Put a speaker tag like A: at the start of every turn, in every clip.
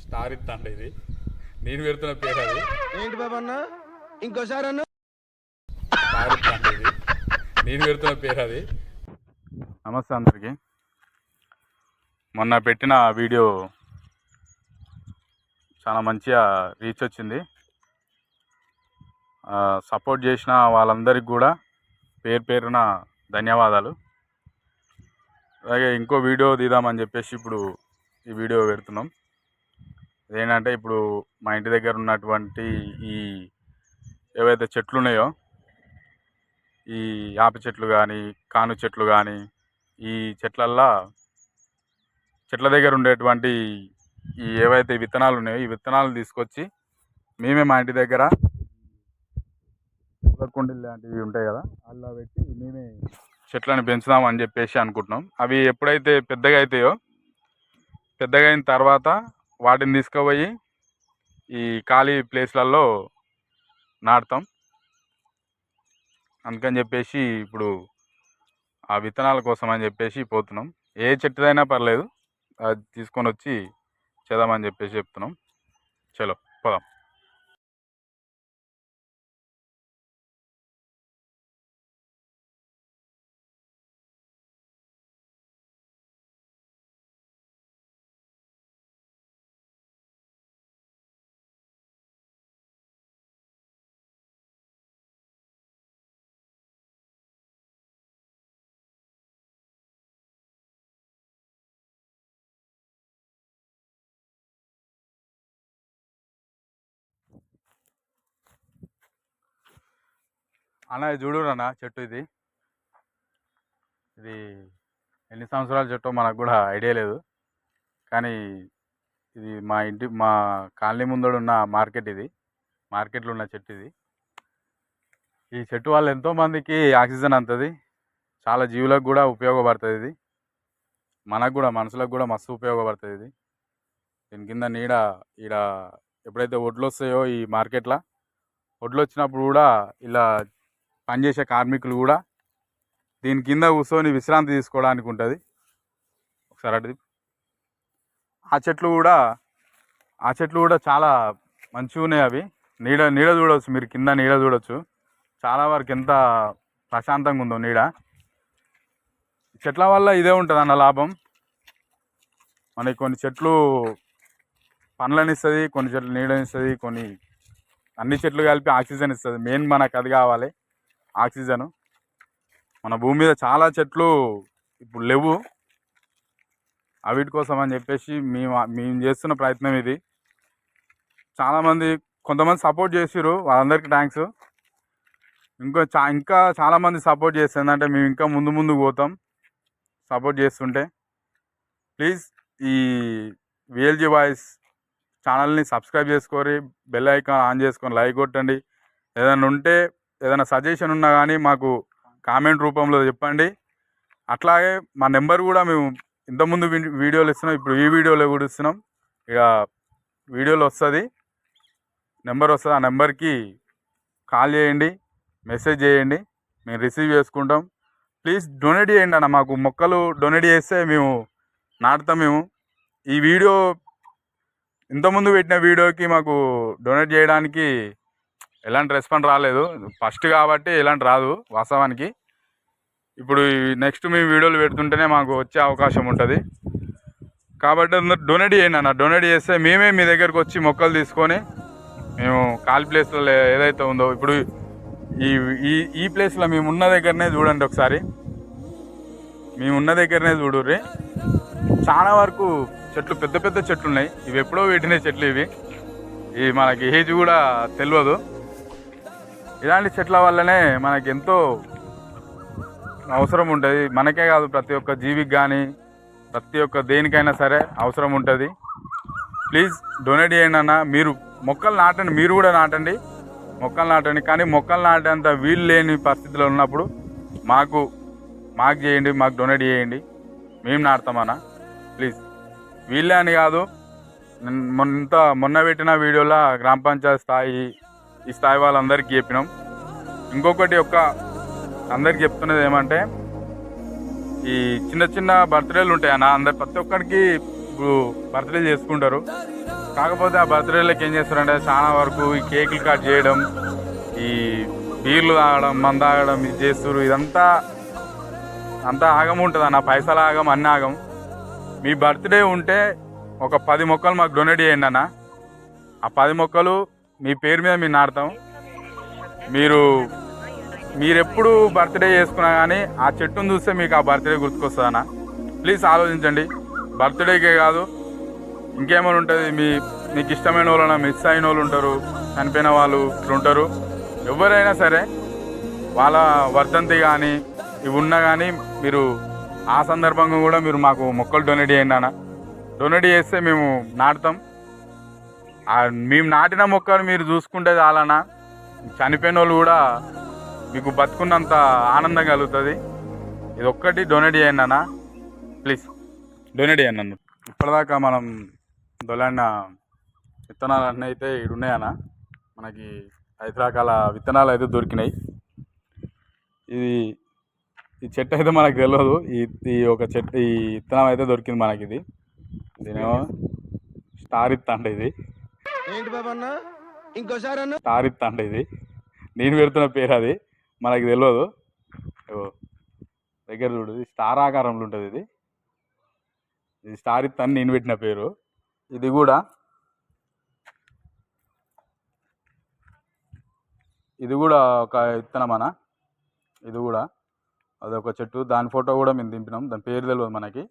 A: Star ఇస్తాండి ఇది నేను పెడుతున్న పేరు అది.
B: ఏంటి బాబన్న ఇంకోసారి అన్న
A: స్టార్ ఇస్తాండి ఇది నేను పెడుతున్న పేరు అది. నమస్తే అందరికీ. మొన్న పెట్టిన వీడియో చాలా మంచిగా రీచ్ వచ్చింది. సపోర్ట్ చేసిన వాళ్ళందరికీ కూడా పేరు పేరున ధన్యవాదాలు. అలాగే ఇంకో వీడియో తీద్దామని చెప్పేసి ఇప్పుడు ఈ వీడియో పెడుతున్నాం. ఏంటంటే ఇప్పుడు మా ఇంటి దగ్గర ఉన్నటువంటి ఈ ఏవైతే చెట్లు ఉన్నాయో, ఈ యాప చెట్లు కానీ కాను చెట్లు కానీ, ఈ చెట్లల్లో చెట్ల దగ్గర ఉండేటువంటి ఈ ఏవైతే విత్తనాలు ఉన్నాయో ఈ విత్తనాలు తీసుకొచ్చి మేమే మా ఇంటి దగ్గర కుండీలు లాంటివి ఉంటాయి కదా, అలా పెట్టి మేమే చెట్లను పెంచుదామని చెప్పేసి అనుకుంటున్నాం. అవి ఎప్పుడైతే పెద్దగా అవుతాయో, పెద్దగా అయిన తర్వాత వాటిని తీసుకుపోయి ఈ ఖాళీ ప్లేస్లలో నాటుతాం. అందుకని చెప్పేసి ఇప్పుడు ఆ విత్తనాల కోసం అని చెప్పేసి పోతున్నాం. ఏ చెట్టుదైనా పర్లేదు, అది తీసుకొని వచ్చి చేద్దామని చెప్పేసి చెప్తున్నాం. చలో పోదాం. అన్న చూడురు అన్న, చెట్టు ఇది ఎన్ని సంవత్సరాల చెట్టో మనకు కూడా ఐడియా లేదు. కానీ ఇది మా కాలనీ ముందడు ఉన్న మార్కెట్, ఇది మార్కెట్లో ఉన్న చెట్టు ఇది. ఈ చెట్టు వల్ల ఎంతోమందికి ఆక్సిజన్ అందుతుంది, చాలా జీవులకు కూడా ఉపయోగపడుతుంది. ఇది మనకు కూడా మనుషులకు కూడా మస్తు ఉపయోగపడుతుంది. ఇది దీని కింద నీడ ఈడ ఎప్పుడైతే వడ్లు వస్తాయో ఈ మార్కెట్లో, వడ్లు వచ్చినప్పుడు కూడా ఇలా పనిచేసే కార్మికులు కూడా దీని కింద కూర్చొని విశ్రాంతి తీసుకోవడానికి ఉంటుంది. ఒకసారి అటు ఆ చెట్లు కూడా చాలా మంచిగా ఉన్నాయి. అవి నీడ చూడవచ్చు, మీరు కింద నీడ చూడవచ్చు. చాలా వరకు ఎంత ప్రశాంతంగా ఉందో నీడ. చెట్ల వల్ల ఇదే ఉంటుంది అన్న లాభం. మనకి కొన్ని చెట్లు పండ్లను ఇస్తుంది, కొన్ని చెట్లు నీడని ఇస్తుంది, అన్ని చెట్లు కలిపి ఆక్సిజన్ ఇస్తుంది. మెయిన్ మనకు అది కావాలి, ఆక్సిజను. మన భూమి మీద చాలా చెట్లు ఇప్పుడు లేవు. వీటి కోసం అని చెప్పేసి మేము చేస్తున్న ప్రయత్నం ఇది. కొంతమంది సపోర్ట్ చేసిర్రు, వాళ్ళందరికీ థ్యాంక్స్. ఇంకా చాలామంది సపోర్ట్ చేస్తుంది. అంటే మేము ఇంకా ముందుకు పోతాం సపోర్ట్ చేస్తుంటే. ప్లీజ్ ఈ విఎల్జీ వాయిస్ ఛానల్ని సబ్స్క్రైబ్ చేసుకోరి, బెల్ ఐకాన్ ఆన్ చేసుకొని లైక్ కొట్టండి. ఏదైనా సజెషన్ ఉన్నా కానీ మాకు కామెంట్ రూపంలో చెప్పండి. అట్లాగే మా నెంబర్ కూడా మేము ఇంతకుముందు వీడియోలు ఇస్తున్నాం, ఇప్పుడు ఈ వీడియోలో కూడా ఇస్తున్నాం. ఇక వీడియోలో వస్తుంది, నెంబర్ వస్తుంది. ఆ నెంబర్కి కాల్ చేయండి, మెసేజ్ చేయండి, మేము రిసీవ్ చేసుకుంటాం. ప్లీజ్ డొనేట్ చేయండి అన్న, మాకు మొక్కలు డొనేట్ చేస్తే మేము నాటుతాం. ఈ వీడియో ఇంతకుముందు పెట్టిన వీడియోకి మాకు డొనేట్ చేయడానికి ఎలాంటి రెస్పాన్స్ రాలేదు, ఫస్ట్ కాబట్టి ఎలాంటి రాదు వాస్తవానికి. ఇప్పుడు నెక్స్ట్ మేము వీడియోలు పెడుతుంటేనే మాకు వచ్చే అవకాశం ఉంటుంది. కాబట్టి అందరూ డొనేట్ చేయండి అన్న. డొనేట్ చేస్తే మేమే మీ దగ్గరకు వచ్చి మొక్కలు తీసుకొని మేము ఖాళీ ప్లేస్లో ఏదైతే ఉందో, ఇప్పుడు ఈ ప్లేస్లో మేము ఉన్న దగ్గరనే చూడండి ఒకసారి. మేము ఉన్న దగ్గరనే చూడుర్రి. చాలా వరకు చెట్లు, పెద్ద పెద్ద చెట్లు ఉన్నాయి. ఇవి ఎప్పుడో పెట్టిన చెట్లు ఇవి మనకి ఏజ్ కూడా తెలియదు. ఇలాంటి చెట్ల వల్లనే మనకి ఎంతో అవసరం ఉంటుంది. మనకే కాదు, ప్రతి ఒక్క జీవికి కానీ ప్రతి ఒక్క దేనికైనా సరే అవసరం ఉంటుంది. ప్లీజ్ డొనేట్ చేయండి అన్న. మీరు మొక్కలు నాటండి, మీరు కూడా నాటండి, మొక్కలు నాటండి. కానీ మొక్కలు నాటేంత వీలు లేని పరిస్థితిలో ఉన్నప్పుడు మాకు చేయండి, మాకు డొనేట్ చేయండి, మేము నాటుతామన్నా. ప్లీజ్ వీళ్ళే అని కాదు, మొన్న పెట్టిన వీడియోలో గ్రామ పంచాయతీ స్థాయి, ఈ స్థాయి వాళ్ళందరికీ చెప్పినాం. ఇంకొకటి అందరికి చెప్తున్నది ఏమంటే, ఈ చిన్న చిన్న బర్త్డేలు ఉంటాయి అన్న, ప్రతి ఒక్కరికి ఇప్పుడు బర్త్డే చేసుకుంటారు. కాకపోతే ఆ బర్త్డేలకు ఏం చేస్తారంటే చాలా వరకు ఈ కేకులు కట్ చేయడం, ఈ బీర్లు తాగడం, మందు తాగడం, ఇది చేస్తారు. ఇదంతా ఆగం ఉంటుంది అన్న, పైసలు ఆగం, అన్నీ ఆగం. మీ బర్త్డే ఉంటే ఒక 10 మొక్కలు మాకు డొనేట్ చేయండి అన్న. ఆ 10 మొక్కలు మీ పేరు మీద మేము నాటుతాం. మీరెప్పుడు బర్త్డే చేసుకున్నా కానీ ఆ చెట్టును చూస్తే మీకు ఆ బర్త్డే గుర్తుకొస్తుంది అన్న. ప్లీజ్ ఆలోచించండి. బర్త్డేకే కాదు, ఇంకేమైనా ఉంటుంది. మీకు ఇష్టమైన వాళ్ళైనా మిస్ అయిన వాళ్ళు ఉంటారు, చనిపోయిన వాళ్ళు ఇట్లా ఉంటారు. ఎవరైనా సరే వాళ్ళ వర్ధంతి కానీ ఇవి ఉన్నా కానీ మీరు ఆ సందర్భంగా కూడా మీరు మాకు మొక్కలు డొనేట్ చేయండి అన్న. డొనేట్ చేస్తే మేము నాటుతాం. మేము నాటిన మొక్కలు మీరు చూసుకుంటే చాలన్నా. చనిపోయిన వాళ్ళు కూడా మీకు బతుకున్నంత ఆనందం కలుగుతుంది. ఇది ఒక్కటి డొనేట్ చేయండి అన్న, ప్లీజ్ డొనేట్ చేయండి అన్న. ఇప్పటిదాకా మనం దొలాడిన విత్తనాలు అన్నీ అయితే ఇక్కడ ఉన్నాయన్న. మనకి 5 రకాల విత్తనాలు అయితే దొరికినాయి. ఈ చెట్టు అయితే మనకు తెలియదు. ఈ ఒక చెట్టు, ఈ విత్తనం అయితే దొరికింది మనకి. దీనేమో స్టార్ ఇత్త అంటే ఇది
B: ఏంటి బాబు అన్న ఇంకోసారి అన్న
A: స్టార్ ఇత్త అంటే ఇది నేను పెడుతున్న పేరు, అది మనకి తెలియదు. దగ్గర చూడు, స్టార్ ఆకారంలో ఉంటుంది. ఇది స్టార్ ఇత్త అని నేను పెట్టిన పేరు. ఇది కూడా ఒక విత్తనం అన్న. ఇది కూడా అదొక చెట్టు. దాని ఫోటో కూడా మేము దింపినాం. దాని పేరు తెలియదు మనకి.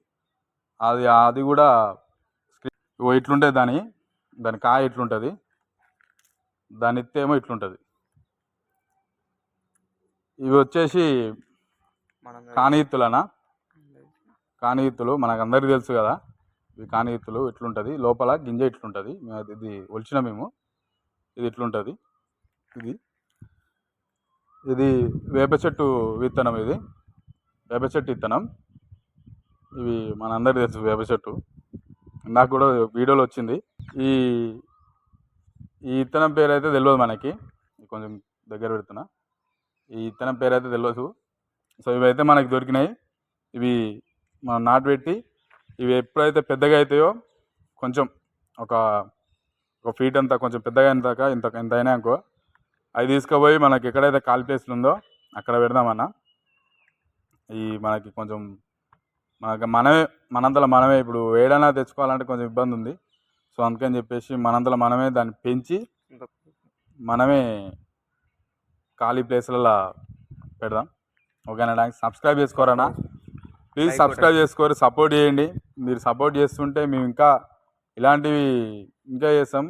A: అది కూడా ఇట్లుంటుంది. దాని కాయ ఇట్లుంటుంది, దాని ఇత్తేమో ఇట్లుంటుంది. ఇవి వచ్చేసి కానియిత్తులనా. కానియిత్తులు మనకు అందరికీ తెలుసు కదా. ఇవి కానియిత్తులు. ఇట్లుంటుంది లోపల గింజ, ఇట్లుంటుంది. ఇది ఒలిచిన మేము. ఇది ఇట్లుంటుంది. ఇది వేప చెట్టు విత్తనం. ఇది వేప చెట్టు విత్తనం. ఇవి మనందరికీ తెలుసు వేప చెట్టు. నాకు కూడా వీడియోలో వచ్చింది. ఈ విత్తనం పేరు అయితే తెలియదు మనకి. కొంచెం దగ్గర పెడుతున్నా. ఈ విత్తనం పేరు అయితే తెలియదు. సో ఇవైతే మనకి దొరికినాయి. ఇవి మనం నాటుపెట్టి ఇవి ఎప్పుడైతే పెద్దగా అవుతాయో, కొంచెం ఒక ఫీట్ అంతా కొంచెం పెద్దగా అయిన దాకా ఇంత అయినాకో అవి తీసుకుపోయి మనకి ఎక్కడైతే ఖాళీ ప్లేస్లు ఉందో అక్కడ పెడదామన్న. మనకి కొంచెం మనంతలో మనమే ఇప్పుడు ఏడైనా తెచ్చుకోవాలంటే కొంచెం ఇబ్బంది ఉంది. సో అందుకని చెప్పేసి మనంతలో మనమే దాన్ని పెంచి మనమే ఖాళీ ప్లేస్లలో పెడదాం. ఓకేనా? థ్యాంక్స్. సబ్స్క్రైబ్ చేసుకోరన్నా, ప్లీజ్ సబ్స్క్రైబ్ చేసుకోరు, సపోర్ట్ చేయండి. మీరు సపోర్ట్ చేస్తుంటే మేము ఇంకా ఇలాంటివి ఇంకా చేస్తాం.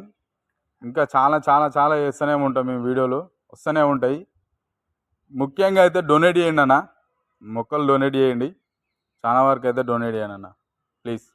A: ఇంకా చాలా చాలా చాలా చేస్తూనే ఉంటాం. మేము వీడియోలు వస్తూనే ఉంటాయి. ముఖ్యంగా అయితే డొనేట్ చేయండి అన్న. మొక్కలు డొనేట్ చేయండి. చాలా వరకు అయితే డొనేట్ చేయండి అన్న, ప్లీజ్.